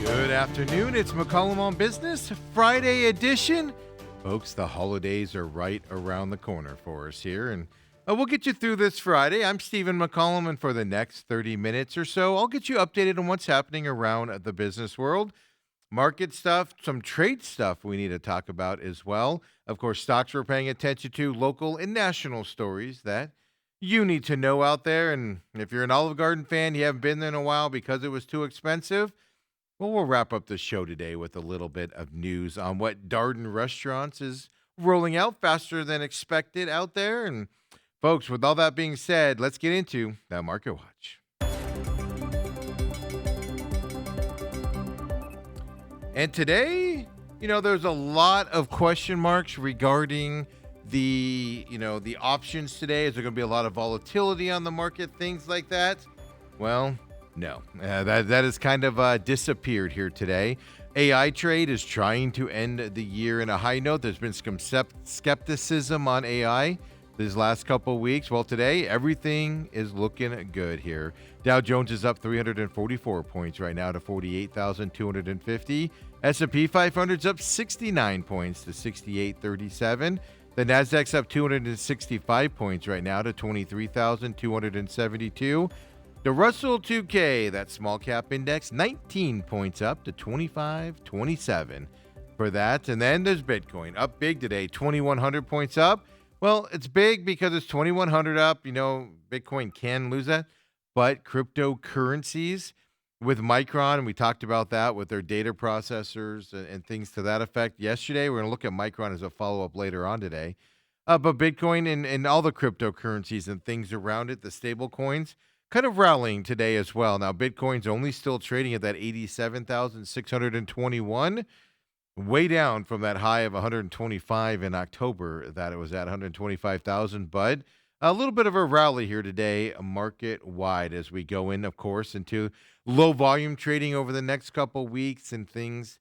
Good afternoon. It's McCollum on Business, Friday edition. Folks, the holidays are right around the corner for us here, and we'll get you through this Friday. I'm Stephen McCollum, and for the next 30 minutes or so, I'll get you updated on what's happening around the business world. Market stuff, some trade stuff we need to talk about as well. Of course, stocks we're paying attention to, local and national stories that you need to know out there. And if you're an Olive Garden fan, you haven't been there in a while because it was too expensive. Well, we'll wrap up the show today with a little bit of news on what Darden Restaurants is rolling out faster than expected out there. And folks, with all that being said, let's get into that Market Watch. And today, there's a lot of question marks regarding the options today. Is there going to be a lot of volatility on the market, things like that? Well, no, that has kind of disappeared here today. AI trade is trying to end the year in a high note. There's been some skepticism on AI these last couple of weeks. Well, today, everything is looking good here. Dow Jones is up 344 points right now to 48,250. S&P 500's up 69 points to 6837. The Nasdaq's up 265 points right now to 23,272. The Russell 2K, that small cap index, 19 points up to 2527 for that. And then there's Bitcoin, up big today, 2,100 points up. Well, it's big because it's 2,100 up. Bitcoin can lose that. But cryptocurrencies with Micron, and we talked about that with their data processors and things to that effect yesterday. We're going to look at Micron as a follow-up later on today. But Bitcoin and all the cryptocurrencies and things around it, the stable coins, kind of rallying today as well. Now, Bitcoin's only still trading at that 87,621, way down from that high of 125 in October that it was at 125,000. But a little bit of a rally here today, market-wide, as we go in, of course, into low-volume trading over the next couple weeks and things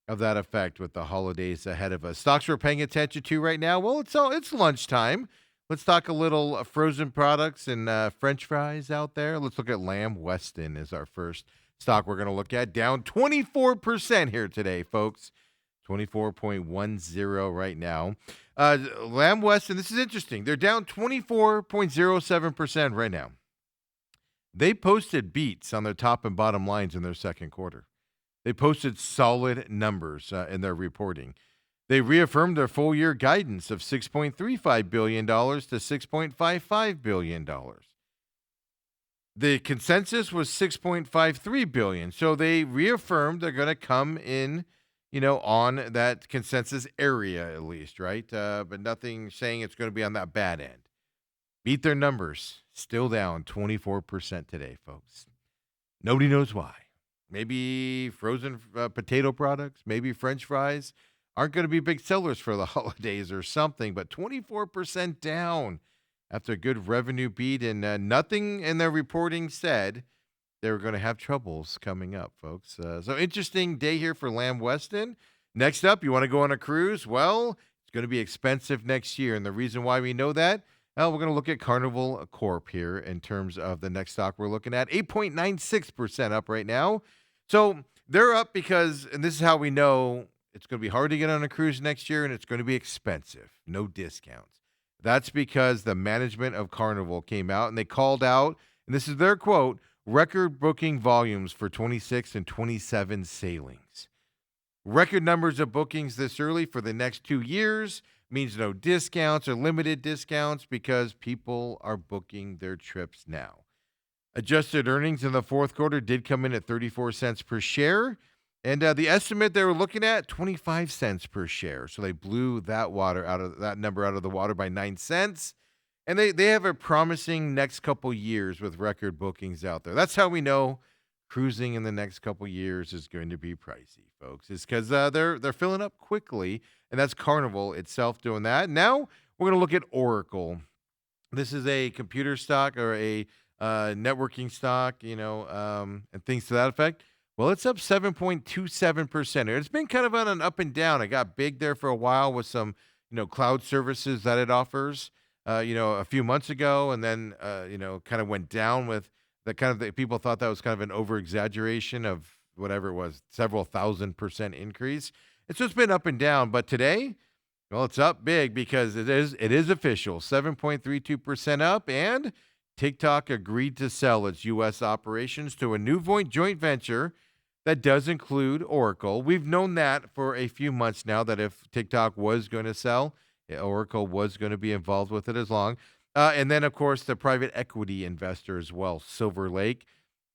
of that effect with the holidays ahead of us. Stocks we're paying attention to right now, well, it's lunchtime. Let's talk a little frozen products and French fries out there. Let's look at Lamb Weston is our first stock we're going to look at. Down 24% here today, folks. 24.10 right now. Lamb Weston, this is interesting. They're down 24.07% right now. They posted beats on their top and bottom lines in their second quarter. They posted solid numbers in their reporting. They reaffirmed their full-year guidance of $6.35 billion to $6.55 billion. The consensus was $6.53 billion, so they reaffirmed they're going to come in, on that consensus area at least, right? But nothing saying it's going to be on that bad end. Beat their numbers, still down 24% today, folks. Nobody knows why. Maybe frozen potato products, maybe French fries aren't going to be big sellers for the holidays or something, but 24% down after a good revenue beat, and nothing in their reporting said they were going to have troubles coming up, folks. So interesting day here for Lamb Weston. Next up, you want to go on a cruise? Well, it's going to be expensive next year, and the reason why we know that, well, we're going to look at Carnival Corp here in terms of the next stock we're looking at. 8.96% up right now. So they're up because, and this is how we know, it's going to be hard to get on a cruise next year, and it's going to be expensive. No discounts. That's because the management of Carnival came out, and they called out, and this is their quote, record booking volumes for 26 and 27 sailings. Record numbers of bookings this early for the next 2 years means no discounts or limited discounts because people are booking their trips now. Adjusted earnings in the fourth quarter did come in at 34 cents per share. And the estimate they were looking at, 25 cents per share. So they blew that number out of the water by 9 cents. And they have a promising next couple years with record bookings out there. That's how we know cruising in the next couple years is going to be pricey, folks. It's because they're filling up quickly, and that's Carnival itself doing that. Now we're going to look at Oracle. This is a computer stock or a networking stock, and things to that effect. Well, it's up 7.27%. It's been kind of on an up and down. It got big there for a while with some, cloud services that it offers, a few months ago, and then, kind of went down with the people thought that was kind of an over-exaggeration of whatever it was, several thousand% increase. And so it's been up and down. But today, well, it's up big because it is official, 7.32% up, and TikTok agreed to sell its U.S. operations to a new joint venture that does include Oracle. We've known that for a few months now that if TikTok was going to sell, Oracle was going to be involved with it as long. And then, of course, the private equity investor as well, Silver Lake.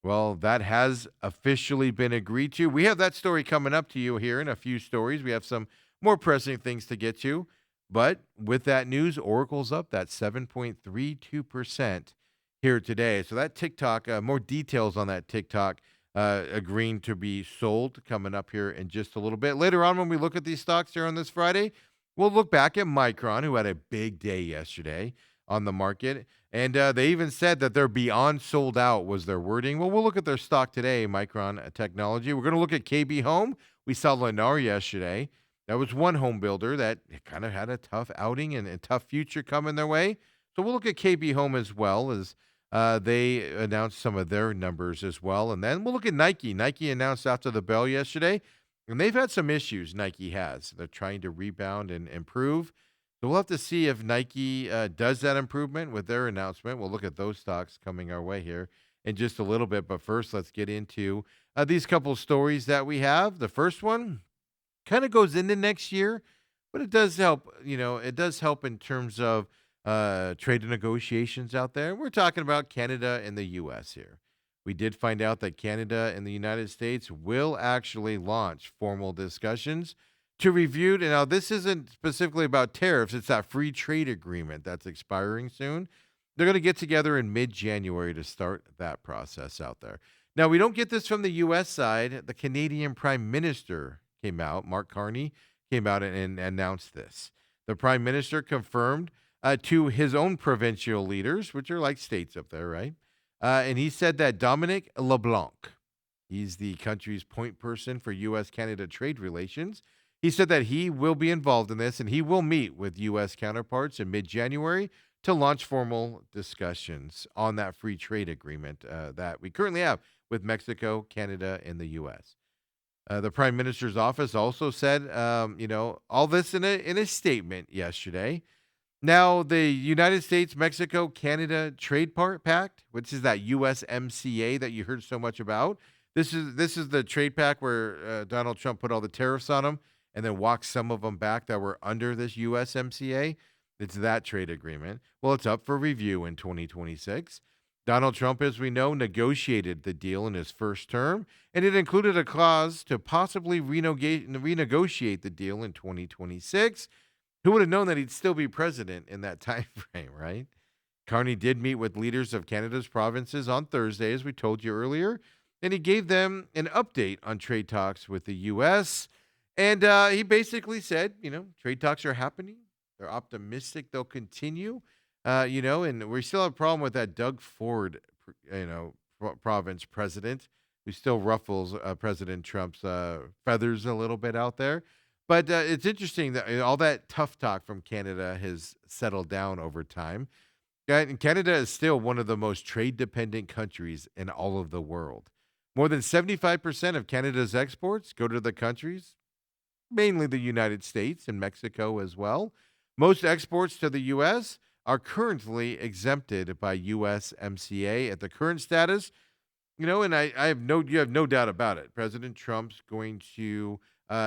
Well, that has officially been agreed to. We have that story coming up to you here in a few stories. We have some more pressing things to get to. But with that news, Oracle's up that 7.32% here today. So that TikTok, more details on that TikTok agreeing to be sold coming up here in just a little bit. Later on, when we look at these stocks here on this Friday, we'll look back at Micron, who had a big day yesterday on the market. And they even said that they're beyond sold out was their wording. Well, we'll look at their stock today, Micron Technology. We're going to look at KB Home. We saw Lennar yesterday. That was one home builder that kind of had a tough outing and a tough future coming their way. So we'll look at KB Home as well as they announced some of their numbers as well. And then we'll look at Nike. Nike announced after the bell yesterday, and they've had some issues, Nike has. They're trying to rebound and improve. So we'll have to see if Nike does that improvement with their announcement. We'll look at those stocks coming our way here in just a little bit. But first, let's get into these couple stories that we have. The first one kind of goes into next year, but it does help. It does help in terms of trade negotiations out there. We're talking about Canada and the U.S. here. We did find out that Canada and the United States will actually launch formal discussions to review. Now, this isn't specifically about tariffs. It's that free trade agreement that's expiring soon. They're going to get together in mid-January to start that process out there. Now, we don't get this from the U.S. side. The Canadian Prime Minister came out, Mark Carney, came out and announced this. The Prime Minister confirmed to his own provincial leaders, which are like states up there, right? And he said that Dominic LeBlanc, he's the country's point person for U.S.-Canada trade relations. He said that he will be involved in this and he will meet with U.S. counterparts in mid-January to launch formal discussions on that free trade agreement that we currently have with Mexico, Canada, and the U.S. The Prime Minister's office also said, all this in a statement yesterday. Now, the United States, Mexico, Canada Trade Pact, which is that USMCA that you heard so much about. This is the trade pact where Donald Trump put all the tariffs on them and then walked some of them back that were under this USMCA. It's that trade agreement. Well, it's up for review in 2026. Donald Trump, as we know, negotiated the deal in his first term, and it included a clause to possibly renegotiate the deal in 2026. Who would have known that he'd still be president in that time frame, right? Carney did meet with leaders of Canada's provinces on Thursday, as we told you earlier, and he gave them an update on trade talks with the U.S., and he basically said, trade talks are happening. They're optimistic they'll continue, and we still have a problem with that Doug Ford, province president, who still ruffles President Trump's feathers a little bit out there. But it's interesting that all that tough talk from Canada has settled down over time. And Canada is still one of the most trade-dependent countries in all of the world. More than 75% of Canada's exports go to the countries, mainly the United States and Mexico as well. Most exports to the U.S. are currently exempted by USMCA at the current status. And you have no doubt about it. President Trump's going to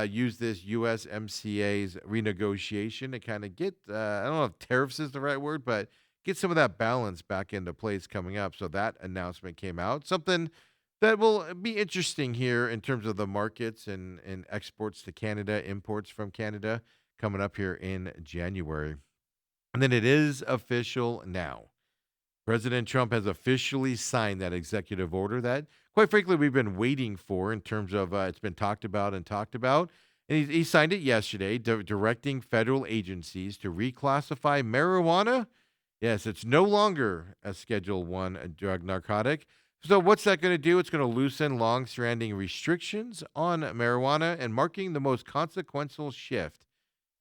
use this USMCA's renegotiation to kind of get, I don't know if tariffs is the right word, but get some of that balance back into place coming up. So that announcement came out. Something that will be interesting here in terms of the markets and exports to Canada, imports from Canada coming up here in January. And then it is official now. President Trump has officially signed that executive order that, quite frankly, we've been waiting for in terms of it's been talked about. And he signed it yesterday, directing federal agencies to reclassify marijuana. Yes, it's no longer a Schedule I drug narcotic. So what's that going to do? It's going to loosen long-standing restrictions on marijuana and marking the most consequential shift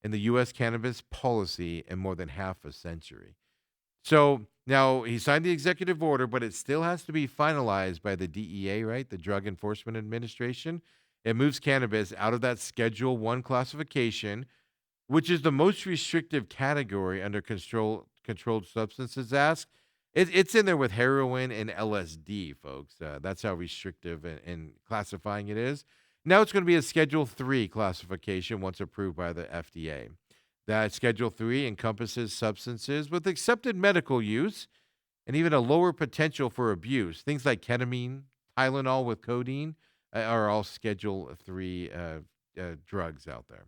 in the U.S. cannabis policy in more than half a century. So Now, he signed the executive order, but it still has to be finalized by the DEA, right? The Drug Enforcement Administration. It moves cannabis out of that Schedule 1 classification, which is the most restrictive category under Controlled Substances Act. It's in there with heroin and LSD, folks. That's how restrictive and classifying it is. Now it's going to be a Schedule 3 classification once approved by the FDA. That Schedule 3 encompasses substances with accepted medical use and even a lower potential for abuse. Things like ketamine, Tylenol with codeine are all Schedule 3 drugs out there.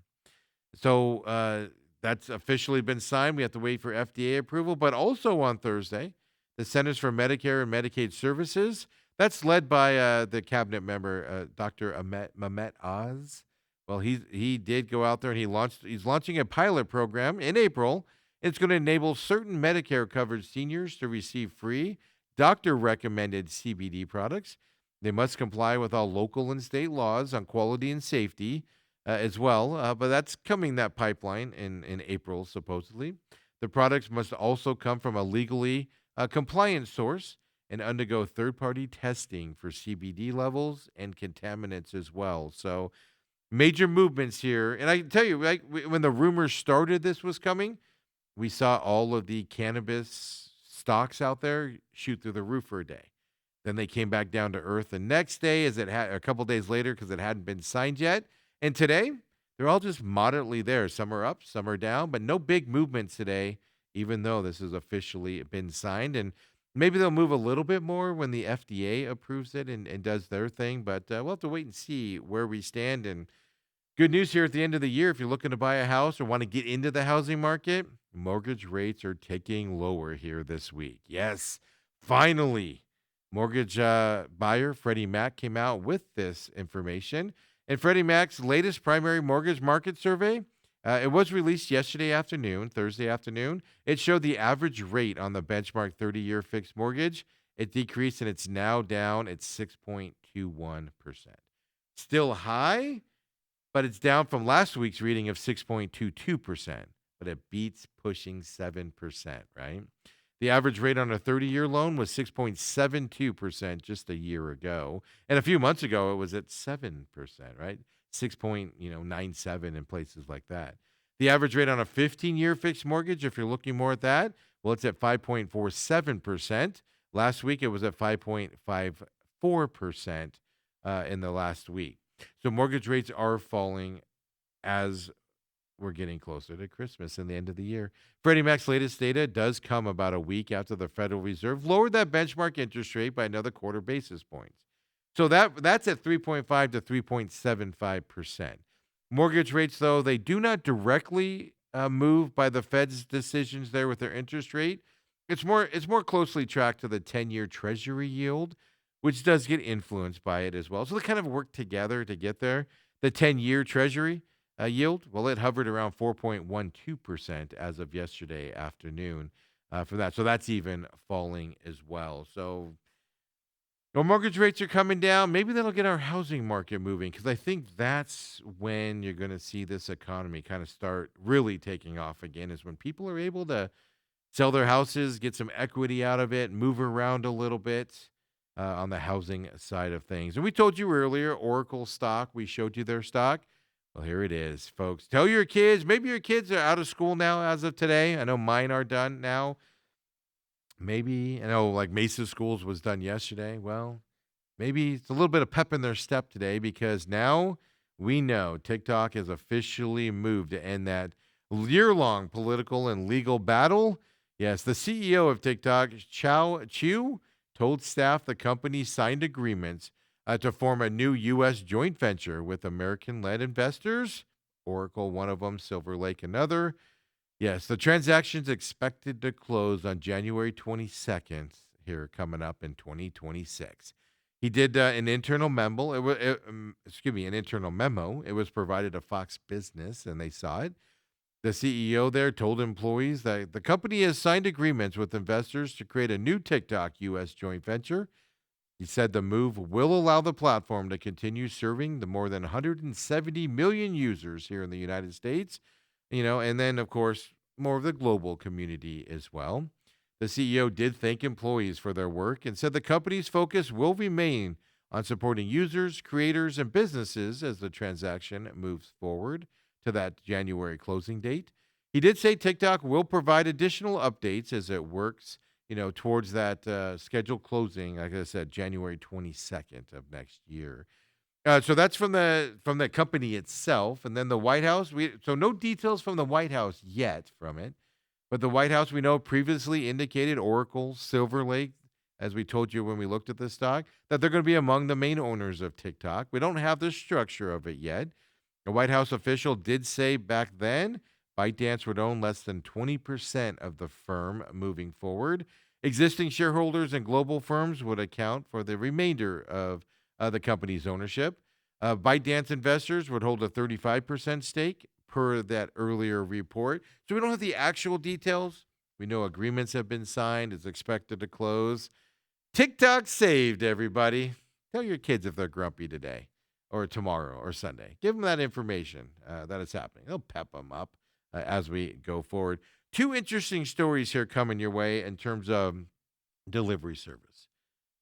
So that's officially been signed. We have to wait for FDA approval. But also on Thursday, the Centers for Medicare and Medicaid Services, that's led by the cabinet member, Dr. Mehmet Oz. Well, he did go out there and he's launching a pilot program in April. It's going to enable certain Medicare covered seniors to receive free doctor recommended CBD products. They must comply with all local and state laws on quality and safety as well. But that's coming that pipeline in April, supposedly. The products must also come from a legally compliant source and undergo third party testing for CBD levels and contaminants as well. So, major movements here. And I can tell you, like, when the rumors started this was coming, we saw all of the cannabis stocks out there shoot through the roof for a day. Then they came back down to earth the next day, as it had a couple days later, because it hadn't been signed yet. And today, they're all just moderately there. Some are up, some are down, but no big movements today, even though this has officially been signed. And maybe they'll move a little bit more when the FDA approves it and does their thing. But we'll have to wait and see where we stand. And good news here at the end of the year, if you're looking to buy a house or want to get into the housing market, mortgage rates are ticking lower here this week. Yes, finally. Mortgage buyer Freddie Mac came out with this information. And Freddie Mac's latest primary mortgage market survey, it was released yesterday afternoon, Thursday afternoon. It showed the average rate on the benchmark 30-year fixed mortgage. It decreased and it's now down at 6.21%. Still high, but it's down from last week's reading of 6.22%, but it beats pushing 7%, right? The average rate on a 30-year loan was 6.72% just a year ago. And a few months ago, it was at 7%, right? 6.97 in places like that. The average rate on a 15-year fixed mortgage, if you're looking more at that, well, it's at 5.47%. Last week, it was at 5.54% in the last week. So mortgage rates are falling as we're getting closer to Christmas and the end of the year. Freddie Mac's latest data does come about a week after the Federal Reserve lowered that benchmark interest rate by another quarter basis points. So that's at 3.5 to 3.75%. Mortgage rates, though, they do not directly move by the Fed's decisions there with their interest rate. It's more closely tracked to the 10-year Treasury yield, which does get influenced by it as well. So they kind of work together to get there. The 10-year Treasury yield, well, it hovered around 4.12% as of yesterday afternoon for that. So that's even falling as well. So mortgage rates are coming down. Maybe that'll get our housing market moving, because I think that's when you're going to see this economy kind of start really taking off again, is when people are able to sell their houses, get some equity out of it, move around a little bit on the housing side of things. And we told you earlier, Oracle stock, we showed you their stock. Well, here it is, folks. Tell your kids, maybe your kids are out of school now as of today. I know mine are done now. Maybe, I know like Mesa Schools was done yesterday. Well, maybe it's a little bit of pep in their step today, because now we know TikTok has officially moved to end that year-long political and legal battle. Yes, the CEO of TikTok, Chao Chu, told staff the company signed agreements to form a new U.S. joint venture with American-led investors, Oracle, one of them, Silver Lake, another. Yes, the transaction's expected to close on January 22nd, here coming up in 2026. He did an internal memo. An internal memo. It was provided to Fox Business, and they saw it. The CEO there told employees that the company has signed agreements with investors to create a new TikTok U.S. joint venture. He said the move will allow the platform to continue serving the more than 170 million users here in the United States, and then, of course, more of the global community as well. The CEO did thank employees for their work and said the company's focus will remain on supporting users, creators, and businesses as the transaction moves forward to that January closing date. He did say TikTok will provide additional updates as it works, towards that scheduled closing. Like I said, January 22nd of next year. So that's from the company itself, and then the White House. So no details from the White House yet from it, but the White House we know previously indicated Oracle, Silver Lake, as we told you when we looked at this stock, that they're going to be among the main owners of TikTok. We don't have the structure of it yet. A White House official did say back then ByteDance would own less than 20% of the firm moving forward. Existing shareholders and global firms would account for the remainder of the company's ownership. ByteDance investors would hold a 35% stake per that earlier report. So we don't have the actual details. We know agreements have been signed. It's expected to close. TikTok saved, everybody. Tell your kids if they're grumpy today or tomorrow or Sunday. Give them that information that it's happening. It'll pep them up as we go forward. Two interesting stories here coming your way in terms of delivery service.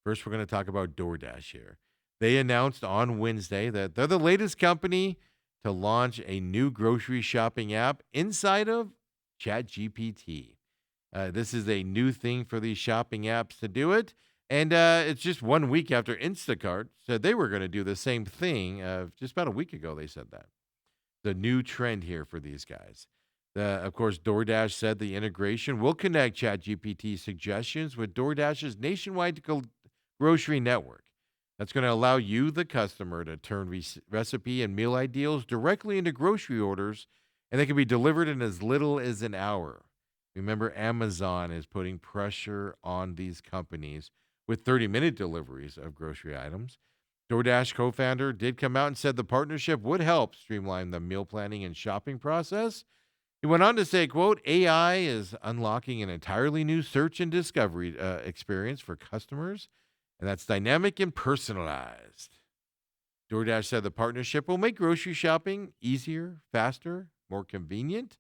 First, we're going to talk about DoorDash here. They announced on Wednesday that they're the latest company to launch a new grocery shopping app inside of ChatGPT. This is a new thing for these shopping apps to do it. And it's just 1 week after Instacart said they were going to do the same thing. Just about a week ago, they said that. The new trend here for these guys. Of course, DoorDash said the integration will connect ChatGPT suggestions with DoorDash's nationwide grocery network. That's going to allow you, the customer, to turn recipe and meal ideals directly into grocery orders, and they can be delivered in as little as an hour. Remember, Amazon is putting pressure on these companies with 30-minute deliveries of grocery items. DoorDash co-founder did come out and said the partnership would help streamline the meal planning and shopping process. He went on to say, quote, AI is unlocking an entirely new search and discovery experience for customers, and that's dynamic and personalized. DoorDash said the partnership will make grocery shopping easier, faster, more convenient.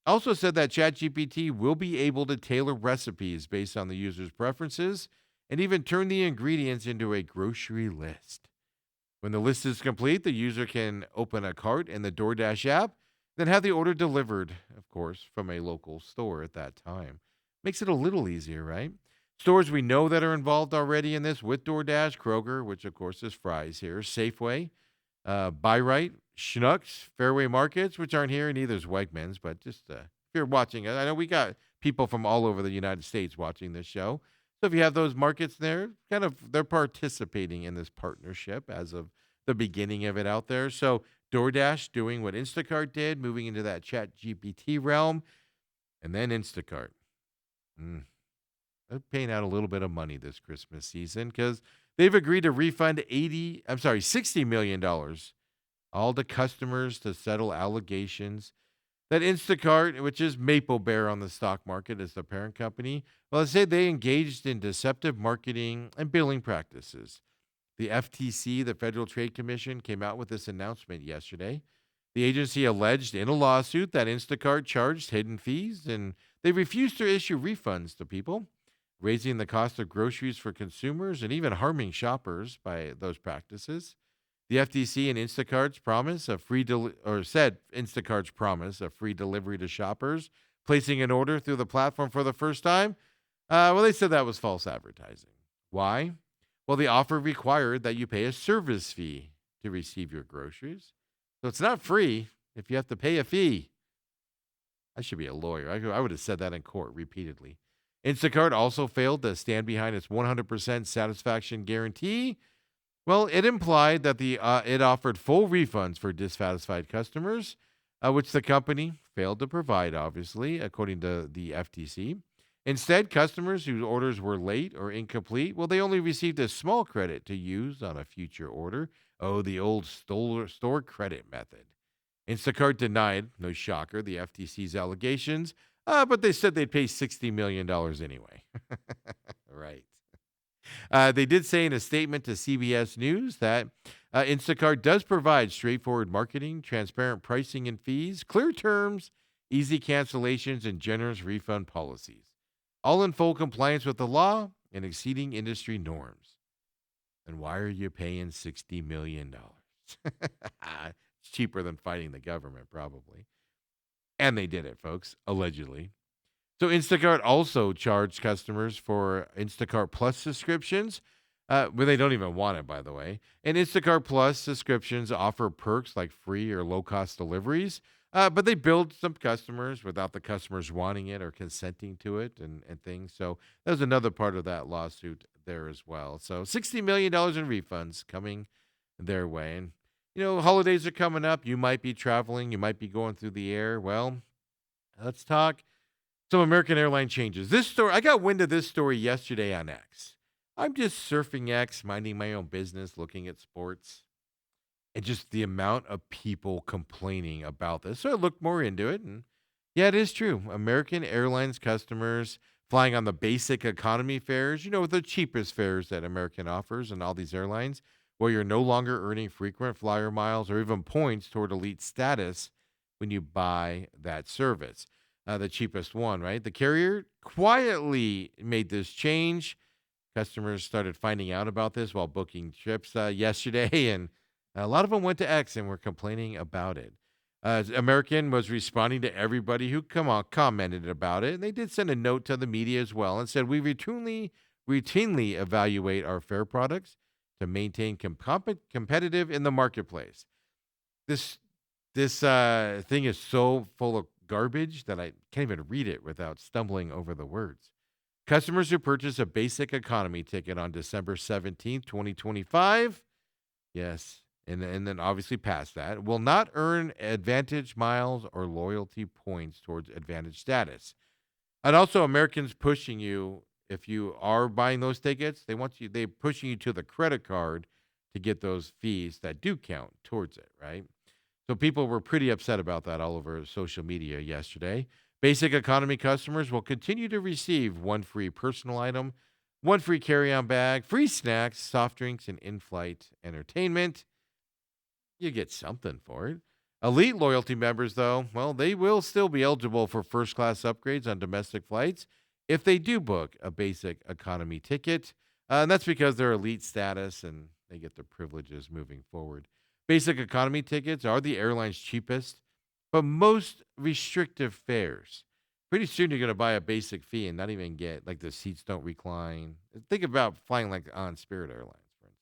Also said that ChatGPT will be able to tailor recipes based on the user's preferences and even turn the ingredients into a grocery list. When the list is complete, the user can open a cart in the DoorDash app, then have the order delivered, of course, from a local store at that time. Makes it a little easier, right? Stores we know that are involved already in this with DoorDash, Kroger, which of course is Fry's here, Safeway, Buy Right, Schnucks, Fairway Markets, which aren't here, and neither is Wegmans, but just if you're watching, I know we got people from all over the United States watching this show. So if you have those markets there, they're participating in this partnership as of the beginning of it out there. So DoorDash doing what Instacart did, moving into that ChatGPT realm, and then Instacart. They're paying out a little bit of money this Christmas season because they've agreed to refund $60 million, all to customers to settle allegations that Instacart, which is Maple Bear on the stock market as the parent company, well, they say they engaged in deceptive marketing and billing practices. The FTC, the Federal Trade Commission, came out with this announcement yesterday. The agency alleged in a lawsuit that Instacart charged hidden fees and they refused to issue refunds to people, raising the cost of groceries for consumers and even harming shoppers by those practices. The FTC and Instacart's promise of said Instacart's promise of free delivery to shoppers placing an order through the platform for the first time. They said that was false advertising. Why? Well, the offer required that you pay a service fee to receive your groceries. So it's not free if you have to pay a fee. I should be a lawyer. I would have said that in court repeatedly. Instacart also failed to stand behind its 100% satisfaction guarantee. Well, it implied that it offered full refunds for dissatisfied customers, which the company failed to provide, obviously, according to the FTC. Instead, customers whose orders were late or incomplete, well, they only received a small credit to use on a future order. Oh, the old store credit method. Instacart denied, no shocker, the FTC's allegations, but they said they'd pay $60 million anyway. Right. They did say in a statement to CBS News that Instacart does provide straightforward marketing, transparent pricing and fees, clear terms, easy cancellations, and generous refund policies. all in full compliance with the law and exceeding industry norms. And why are you paying $60 million? It's cheaper than fighting the government, probably. And they did it, folks, allegedly. So Instacart also charged customers for Instacart Plus subscriptions, where they don't even want it, by the way. And Instacart Plus subscriptions offer perks like free or low-cost deliveries, but they billed some customers without the customers wanting it or consenting to it and things. So that was another part of that lawsuit there as well. So $60 million in refunds coming their way. And, holidays are coming up. You might be traveling. You might be going through the air. Well, let's talk some American airline changes. This story, I got wind of this story yesterday on X. I'm just surfing X, minding my own business, looking at sports, and just the amount of people complaining about this. So I looked more into it, and yeah, it is true. American Airlines customers flying on the basic economy fares, the cheapest fares that American offers and all these airlines, where you're no longer earning frequent flyer miles or even points toward elite status when you buy that service. The cheapest one, right? The carrier quietly made this change. Customers started finding out about this while booking trips yesterday, and a lot of them went to X and were complaining about it. American was responding to everybody who commented about it, and they did send a note to the media as well and said, "We routinely evaluate our fare products to maintain competitive in the marketplace." This this thing is so full of garbage that I can't even read it without stumbling over the words. Customers who purchase a basic economy ticket on December 17th, 2025, yes, and then obviously past that, will not earn advantage miles or loyalty points towards advantage status. And also Americans pushing you, if you are buying those tickets, they're pushing you to the credit card to get those fees that do count towards it, right? So people were pretty upset about that all over social media yesterday. Basic economy customers will continue to receive one free personal item, one free carry-on bag, free snacks, soft drinks, and in-flight entertainment. You get something for it. Elite loyalty members, though, well, they will still be eligible for first-class upgrades on domestic flights if they do book a basic economy ticket. And that's because they're elite status and they get the privileges moving forward. Basic economy tickets are the airline's cheapest, but most restrictive fares. Pretty soon you're going to buy a basic fee and not even get, like, the seats don't recline. Think about flying like on Spirit Airlines, for instance.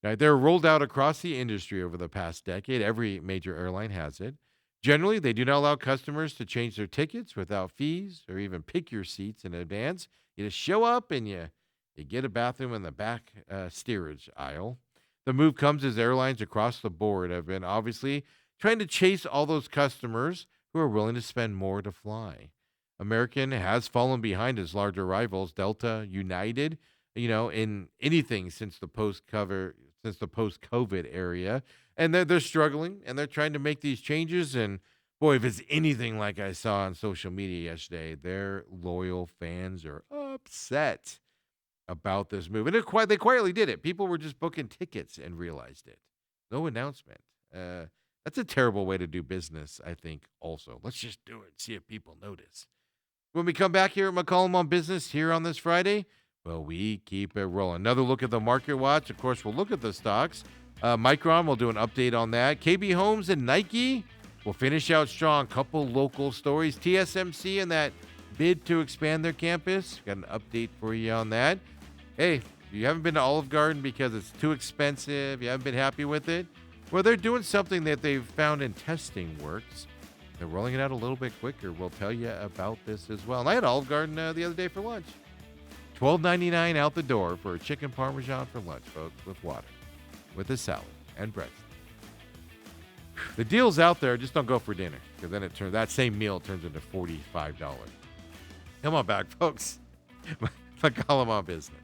Right, they're rolled out across the industry over the past decade. Every major airline has it. Generally, they do not allow customers to change their tickets without fees or even pick your seats in advance. You just show up and you get a bathroom in the back steerage aisle. The move comes as airlines across the board have been obviously trying to chase all those customers who are willing to spend more to fly. American has fallen behind its larger rivals, Delta, United, in anything since the post-COVID area, and they're struggling and they're trying to make these changes. And boy, if it's anything like I saw on social media yesterday, their loyal fans are upset about this move. And they quietly did it. People were just booking tickets and realized it. No announcement. That's a terrible way to do business, I think, also. Let's just do it and see if people notice. When we come back here at McCollum on Business here on this Friday, well, we keep it rolling. Another look at the market watch. Of course, we'll look at the stocks. Micron, we'll do an update on that. KB Homes and Nike will finish out strong. Couple local stories. TSMC and that bid to expand their campus. Got an update for you on that. Hey, if you haven't been to Olive Garden because it's too expensive, you haven't been happy with it, well, they're doing something that they've found in testing works. They're rolling it out a little bit quicker. We'll tell you about this as well. And I had Olive Garden the other day for lunch. $12.99 out the door for a chicken parmesan for lunch, folks, with water, with a salad and bread. The deal's out there. Just don't go for dinner, because then that same meal turns into $45. Come on back, folks. McCollum on Business.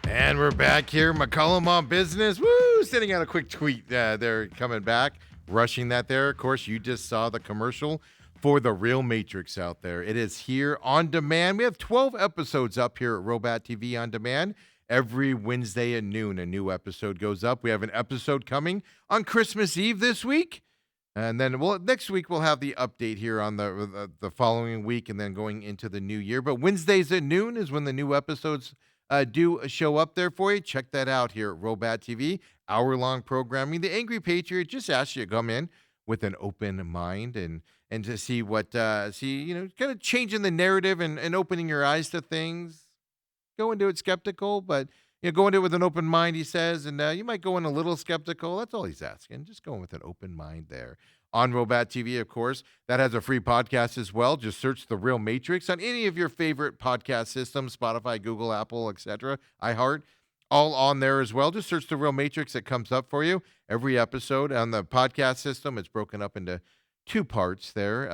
And we're back here, McCollum on business. Woo! Sending out a quick tweet. They're coming back, rushing that there. Of course, you just saw the commercial for the Real Matrix out there. It is here on demand. We have 12 episodes up here at Robot TV on demand. Every Wednesday at noon, a new episode goes up. We have an episode coming on Christmas Eve this week. And then next week we'll have the update here on the following week and then going into the new year. But Wednesdays at noon is when the new episodes do show up there for you. Check that out here at Robot TV. Hour-long programming. The Angry Patriot just asks you to come in with an open mind and to see kind of changing the narrative and opening your eyes to things. Go into it skeptical, but go into it with an open mind, he says, and you might go in a little skeptical. That's all he's asking. Just go in with an open mind there. On Robot TV, of course, that has a free podcast as well. Just search The Real Matrix on any of your favorite podcast systems, Spotify, Google, Apple, etc., iHeart, all on there as well. Just search The Real Matrix. It comes up for you. Every episode on the podcast system, it's broken up into two parts there,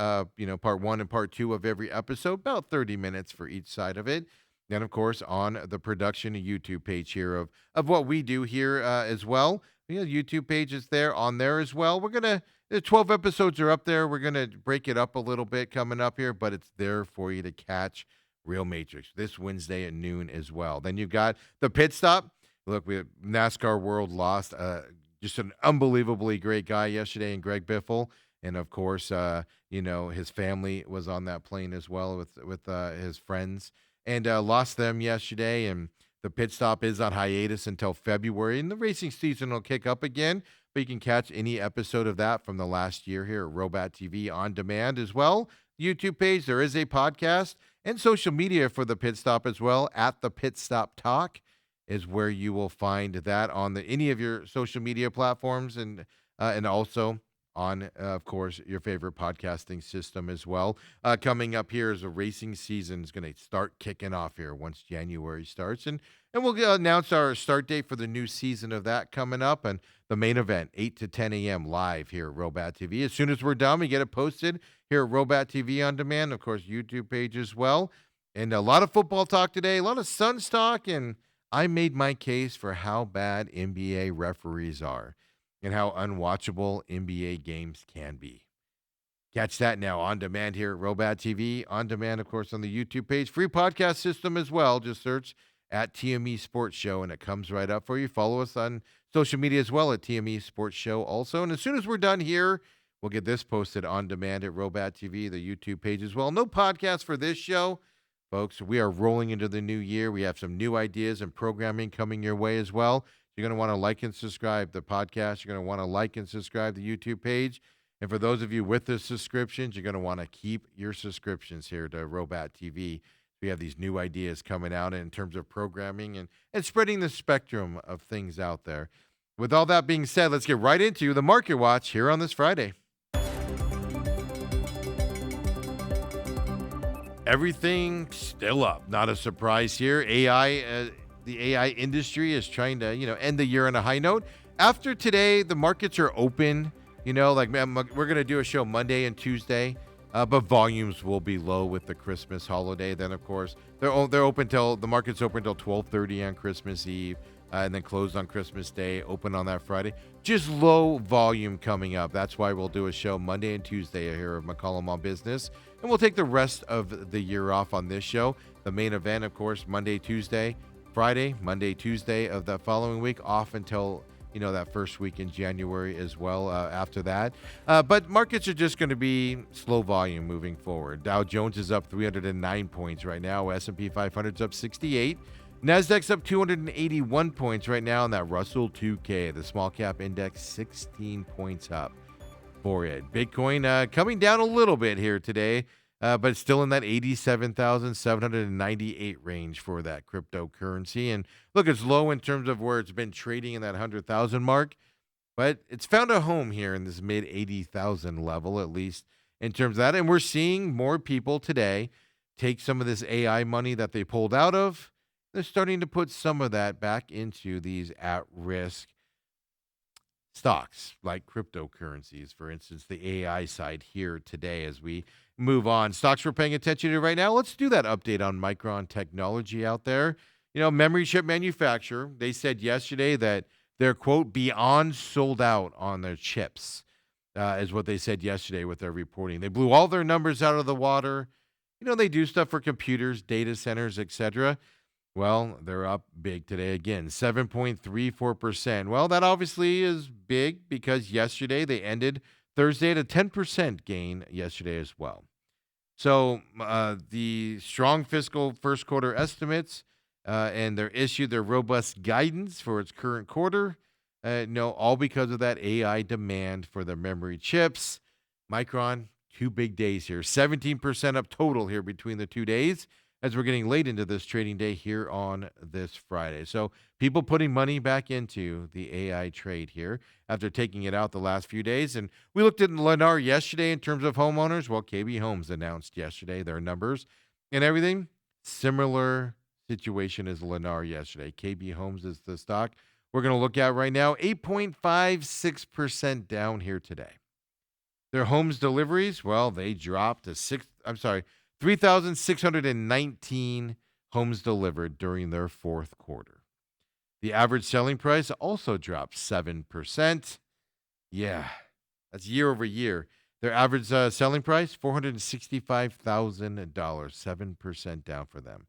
part one and part two of every episode, about 30 minutes for each side of it. Then, of course, on the production YouTube page here of what we do here as well. YouTube page is there on there as well. The 12 episodes are up there. We're going to break it up a little bit coming up here, but it's there for you to catch Real Matrix this Wednesday at noon as well. Then you've got the pit stop. Look, NASCAR World lost just an unbelievably great guy yesterday in Greg Biffle. And, of course, his family was on that plane as well with his friends. And lost them yesterday, and the pit stop is on hiatus until February, and the racing season will kick up again, but you can catch any episode of that from the last year here at Robot TV on demand as well. YouTube page, there is a podcast, and social media for the pit stop as well, at the Pit Stop Talk is where you will find that on any of your social media platforms, and also on, of course, your favorite podcasting system as well. Coming up here is the racing season is going to start kicking off here once January starts. And we'll announce our start date for the new season of that coming up. And the main event, 8 to 10 a.m. live here at Robot TV. As soon as we're done, we get it posted here at Robot TV on demand. Of course, YouTube page as well. And a lot of football talk today, a lot of Suns talk. And I made my case for how bad NBA referees are and how unwatchable NBA games can be. Catch that now on demand here at Robot TV. On demand, of course, on the YouTube page. Free podcast system as well. Just search at TME Sports Show, and it comes right up for you. Follow us on social media as well at TME Sports Show also. And as soon as we're done here, we'll get this posted on demand at Robot TV, the YouTube page as well. No podcast for this show, folks. We are rolling into the new year. We have some new ideas and programming coming your way as well. You're going to want to like and subscribe the podcast. You're going to want to like and subscribe the YouTube page. And for those of you with the subscriptions, you're going to want to keep your subscriptions here to Robot TV. We have these new ideas coming out in terms of programming and spreading the spectrum of things out there. With all that being said, let's get right into the Market Watch here on this Friday. Everything still up. Not a surprise here. The AI industry is trying to, end the year on a high note. After today, the markets are open. We're going to do a show Monday and Tuesday, but volumes will be low with the Christmas holiday. Then, of course, they're open till the market's open till 12:30 on Christmas Eve, and then closed on Christmas Day. Open on that Friday. Just low volume coming up. That's why we'll do a show Monday and Tuesday here of McCollum on Business, and we'll take the rest of the year off on this show. The main event, of course, Monday, Tuesday. Friday, Monday, Tuesday of that following week, off until, that first week in January as well after that. But markets are just going to be slow volume moving forward. Dow Jones is up 309 points right now. S&P 500 is up 68. NASDAQ's up 281 points right now. And that Russell 2K, the small cap index, 16 points up for it. Bitcoin coming down a little bit here today. But still in that 87,798 range for that cryptocurrency. And look, it's low in terms of where it's been trading in that 100,000 mark, but it's found a home here in this mid 80,000 level, at least in terms of that. And we're seeing more people today take some of this AI money that they pulled out of. They're starting to put some of that back into these at-risk stocks like cryptocurrencies, for instance, the AI side here today as we move on. Stocks we're paying attention to right now. Let's do that update on Micron Technology out there. Memory chip manufacturer, they said yesterday that they're, quote, beyond sold out on their chips, is what they said yesterday with their reporting. They blew all their numbers out of the water. They do stuff for computers, data centers, etc. Well, they're up big today again, 7.34%. Well, that obviously is big because yesterday they ended Thursday at a 10% gain yesterday as well. So the strong fiscal first quarter estimates, and they're issued their robust guidance for its current quarter. No, all because of that AI demand for the memory chips. Micron, 2 big days here, 17% up total here between the 2 days as we're getting late into this trading day here on this Friday. So people putting money back into the AI trade here after taking it out the last few days. And we looked at Lennar yesterday in terms of homeowners. Well, KB Homes announced yesterday their numbers and everything. Similar situation as Lennar yesterday. KB Homes is the stock we're going to look at right now, 8.56% down here today. Their homes deliveries, well, they dropped to 3,619 homes delivered during their fourth quarter. The average selling price also dropped 7%. Yeah, that's year over year. Their average selling price, $465,000, 7% down for them.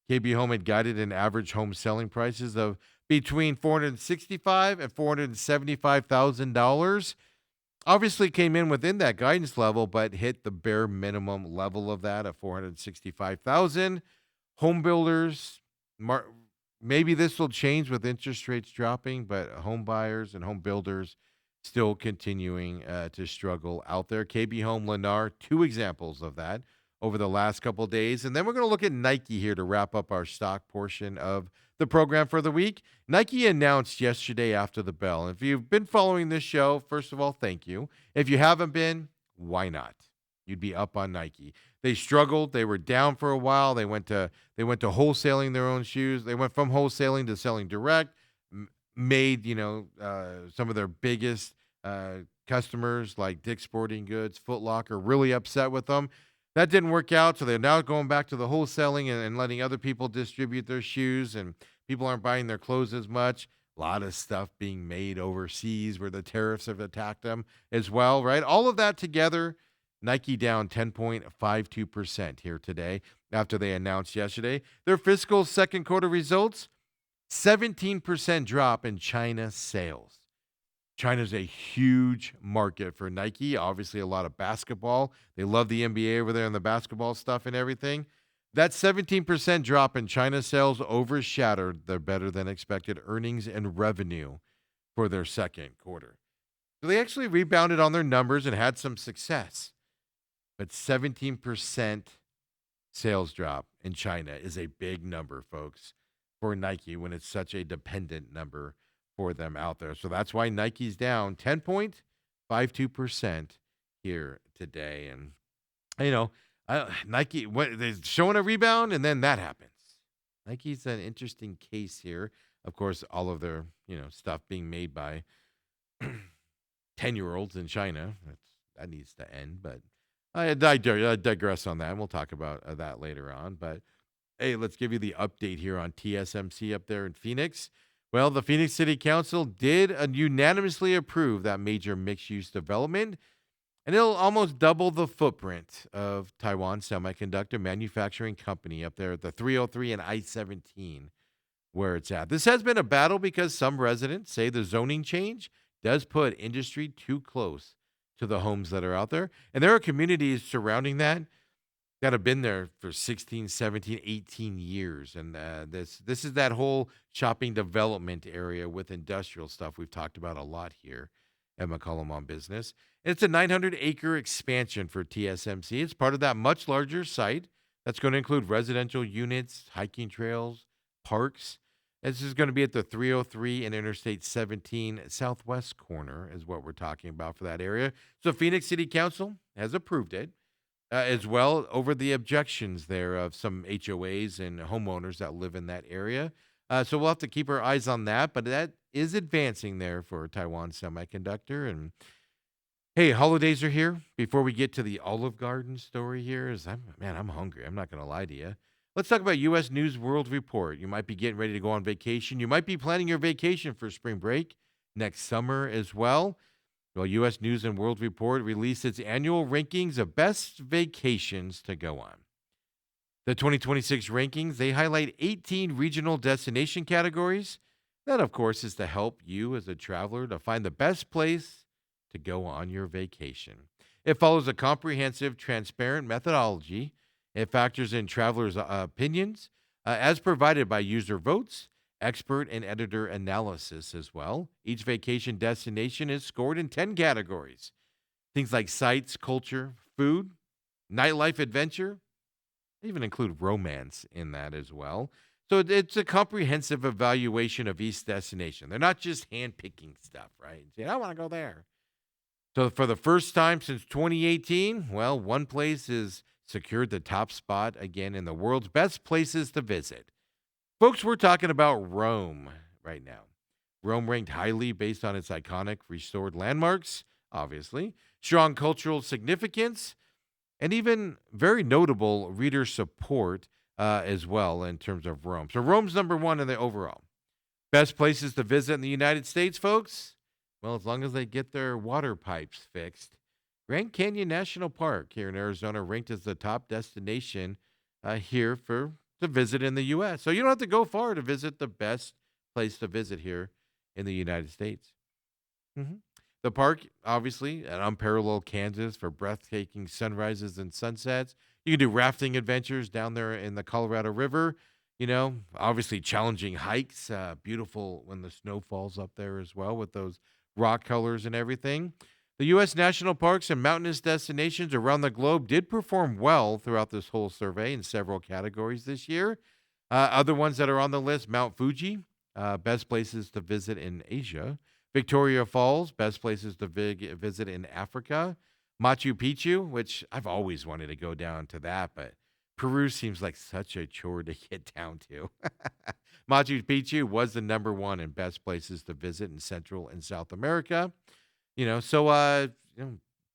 KB Home had guided an average home selling prices of between $465,000 and $475,000. Obviously came in within that guidance level, but hit the bare minimum level of that of $465,000. Home builders, maybe this will change with interest rates dropping, but home buyers and home builders still continuing to struggle out there. KB Home, Lennar, two examples of that over the last couple of days. And then we're going to look at Nike here to wrap up our stock portion of the program for the week. Nike announced yesterday after the bell. If you've been following this show, first of all, thank you. If you haven't been, why not? You'd be up on Nike. They struggled. They were down for a while. They went to wholesaling their own shoes. They went from wholesaling to selling direct. Made some of their biggest customers like Dick's Sporting Goods, Foot Locker, really upset with them. That didn't work out, so they're now going back to the wholesaling and letting other people distribute their shoes, and people aren't buying their clothes as much. A lot of stuff being made overseas where the tariffs have attacked them as well, right? All of that together, Nike down 10.52% here today after they announced yesterday their fiscal second quarter results, 17% drop in China sales. China's a huge market for Nike. Obviously, a lot of basketball. They love the NBA over there and the basketball stuff and everything. That 17% drop in China sales overshadowed their better than expected earnings and revenue for their second quarter. So they actually rebounded on their numbers and had some success. But 17% sales drop in China is a big number, folks, for Nike when it's such a dependent number for them out there. So that's why Nike's down 10.52% here today. And, Nike, they're showing a rebound, and then that happens. Nike's an interesting case here. Of course, all of their, stuff being made by 10-year-olds in China. That needs to end, but I digress on that, and we'll talk about that later on. But, hey, let's give you the update here on TSMC up there in Phoenix. Well, the Phoenix City Council did unanimously approve that major mixed-use development, and it'll almost double the footprint of Taiwan Semiconductor Manufacturing Company up there at the 303 and I-17 where it's at. This has been a battle because some residents say the zoning change does put industry too close to the homes that are out there, and there are communities surrounding that have been there for 16, 17, 18 years. And this is that whole shopping development area with industrial stuff we've talked about a lot here at McCollum on Business. And it's a 900-acre expansion for TSMC. It's part of that much larger site that's going to include residential units, hiking trails, parks. This is going to be at the 303 and Interstate 17 southwest corner is what we're talking about for that area. So Phoenix City Council has approved it. As well, over the objections there of some HOAs and homeowners that live in that area. So we'll have to keep our eyes on that, but that is advancing there for Taiwan Semiconductor. And hey, holidays are here. Before we get to the Olive Garden story here, I'm hungry. I'm not going to lie to you. Let's talk about U.S. News World Report. You might be getting ready to go on vacation. You might be planning your vacation for spring break next summer as well. Well, U.S. News and World Report released its annual rankings of best vacations to go on. The 2026 rankings, they highlight 18 regional destination categories. That, of course, is to help you as a traveler to find the best place to go on your vacation. It follows a comprehensive, transparent methodology. It factors in travelers' opinions as provided by user votes, expert and editor analysis as well. Each vacation destination is scored in 10 categories. Things like sights, culture, food, nightlife adventure, they even include romance in that as well. So it's a comprehensive evaluation of each destination. They're not just handpicking stuff, right? Saying, I want to go there. So for the first time since 2018, well, one place has secured the top spot again in the world's best places to visit. Folks, we're talking about Rome right now. Rome ranked highly based on its iconic restored landmarks, obviously, strong cultural significance, and even very notable reader support as well in terms of Rome. So Rome's number one in the overall. Best places to visit in the United States, folks? Well, as long as they get their water pipes fixed. Grand Canyon National Park here in Arizona ranked as the top destination here for to visit in the U.S. So you don't have to go far to visit the best place to visit here in the United States. Mhm. The park, obviously, an unparalleled Kansas for breathtaking sunrises and sunsets. You can do rafting adventures down there in the Colorado River. Obviously challenging hikes. Beautiful when the snow falls up there as well with those rock colors and everything. The U.S. national parks and mountainous destinations around the globe did perform well throughout this whole survey in several categories this year. Other ones that are on the list: Mount Fuji, best places to visit in Asia. Victoria Falls, best places to visit in Africa. Machu Picchu, which I've always wanted to go down to that, but Peru seems like such a chore to get down to. Machu Picchu was the number one in best places to visit in Central and South America.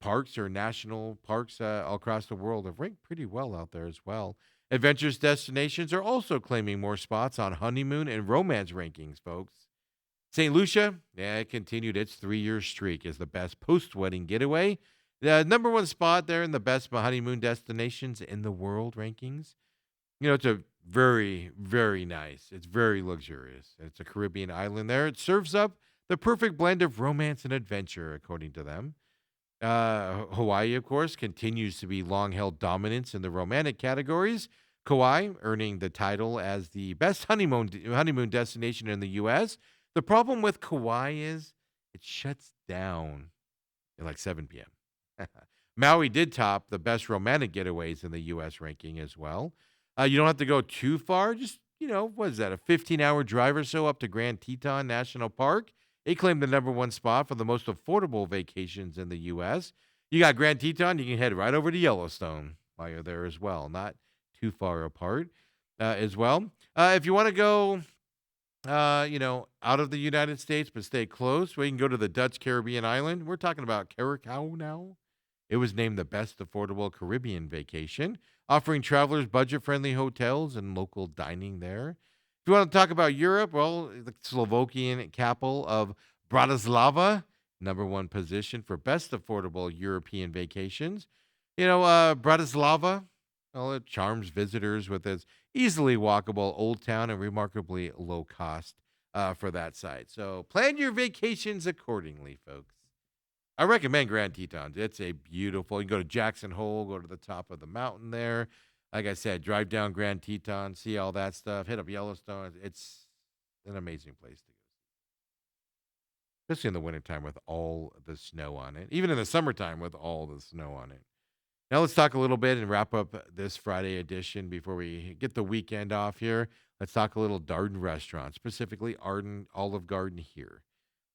Parks or national parks all across the world have ranked pretty well out there as well. Adventurous destinations are also claiming more spots on honeymoon and romance rankings, folks. St. Lucia, yeah, it continued its 3-year streak as the best post-wedding getaway. The number one spot there in the best honeymoon destinations in the world rankings. It's a very, very nice. It's very luxurious. It's a Caribbean island there. It serves up the perfect blend of romance and adventure, according to them. Hawaii, of course, continues to be long-held dominance in the romantic categories. Kauai earning the title as the best honeymoon destination in the U.S. The problem with Kauai is it shuts down at like 7 p.m. Maui did top the best romantic getaways in the U.S. ranking as well. You don't have to go too far. Just, what is that, a 15-hour drive or so up to Grand Teton National Park. It claimed the number one spot for the most affordable vacations in the U.S. You got Grand Teton, you can head right over to Yellowstone while you're there as well. Not too far apart as well. If you want to go out of the United States, but stay close, we can go to the Dutch Caribbean island. We're talking about Curacao now. It was named the best affordable Caribbean vacation, offering travelers budget-friendly hotels and local dining there. If you want to talk about Europe, well, the Slovakian capital of Bratislava, number one position for best affordable European vacations. Bratislava, well, it charms visitors with its easily walkable old town and remarkably low cost for that site. So plan your vacations accordingly, folks. I recommend Grand Tetons. It's a beautiful. You can go to Jackson Hole, go to the top of the mountain there. Like I said, drive down Grand Teton, see all that stuff, hit up Yellowstone. It's an amazing place to go, especially in the wintertime with all the snow on it, even in the summertime with all the snow on it. Now let's talk a little bit and wrap up this Friday edition before we get the weekend off here. Let's talk a little Darden restaurant, specifically Arden Olive Garden here.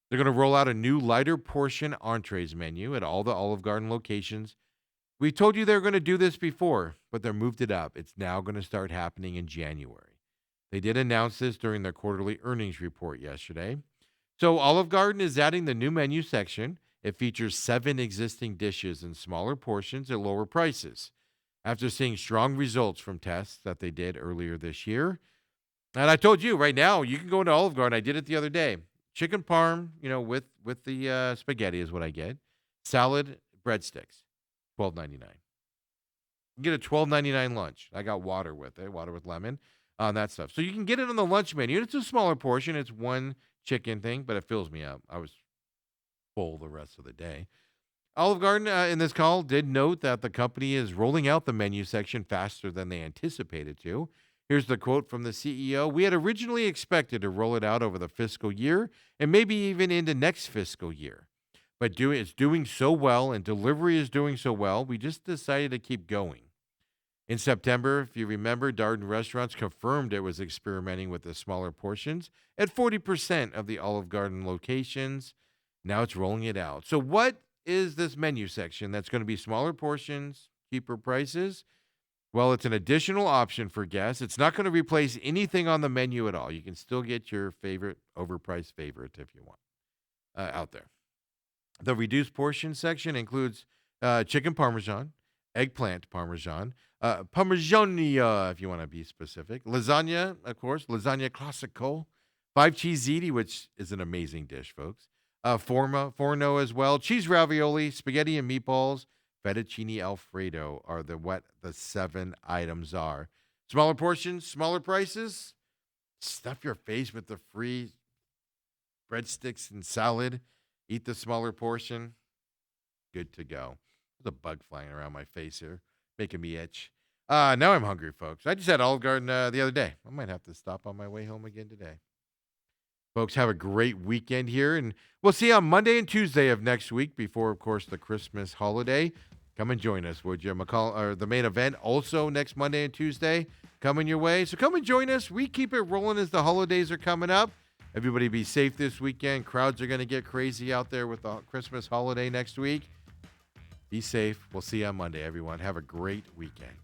They're going to roll out a new lighter portion entrees menu at all the Olive Garden locations. We told you they were going to do this before, but they moved it up. It's now going to start happening in January. They did announce this during their quarterly earnings report yesterday. So Olive Garden is adding the new menu section. It features 7 existing dishes in smaller portions at lower prices. after seeing strong results from tests that they did earlier this year. And I told you right now, you can go into Olive Garden. I did it the other day. Chicken parm, with the spaghetti is what I get. Salad, breadsticks, $12.99. You get a $12.99 lunch. I got water with it, water with lemon, on that stuff. So you can get it on the lunch menu. It's a smaller portion. It's one chicken thing, but it fills me up. I was full the rest of the day. Olive Garden, in this call, did note that the company is rolling out the menu section faster than they anticipated to. Here's the quote from the CEO. We had originally expected to roll it out over the fiscal year and maybe even into next fiscal year. But it's doing so well and delivery is doing so well, we just decided to keep going. In September, if you remember, Darden Restaurants confirmed it was experimenting with the smaller portions at 40% of the Olive Garden locations. Now it's rolling it out. So what is this menu section that's going to be smaller portions, cheaper prices? Well, it's an additional option for guests. It's not going to replace anything on the menu at all. You can still get your favorite overpriced favorite if you want out there. The reduced portion section includes chicken parmesan, eggplant parmesan, parmigiana if you want to be specific, lasagna, of course, lasagna classico, 5 cheese ziti, which is an amazing dish, folks. Forno as well, cheese ravioli, spaghetti and meatballs, fettuccine alfredo are what the 7 items are. Smaller portions, smaller prices. Stuff your face with the free breadsticks and salad. Eat the smaller portion. Good to go. There's a bug flying around my face here, making me itch. Now I'm hungry, folks. I just had Olive Garden the other day. I might have to stop on my way home again today. Folks, have a great weekend here, and we'll see you on Monday and Tuesday of next week before, of course, the Christmas holiday. Come and join us, would you? McCollum, or the main event also next Monday and Tuesday coming your way. So come and join us. We keep it rolling as the holidays are coming up. Everybody be safe this weekend. Crowds are going to get crazy out there with the Christmas holiday next week. Be safe. We'll see you on Monday, everyone. Have a great weekend.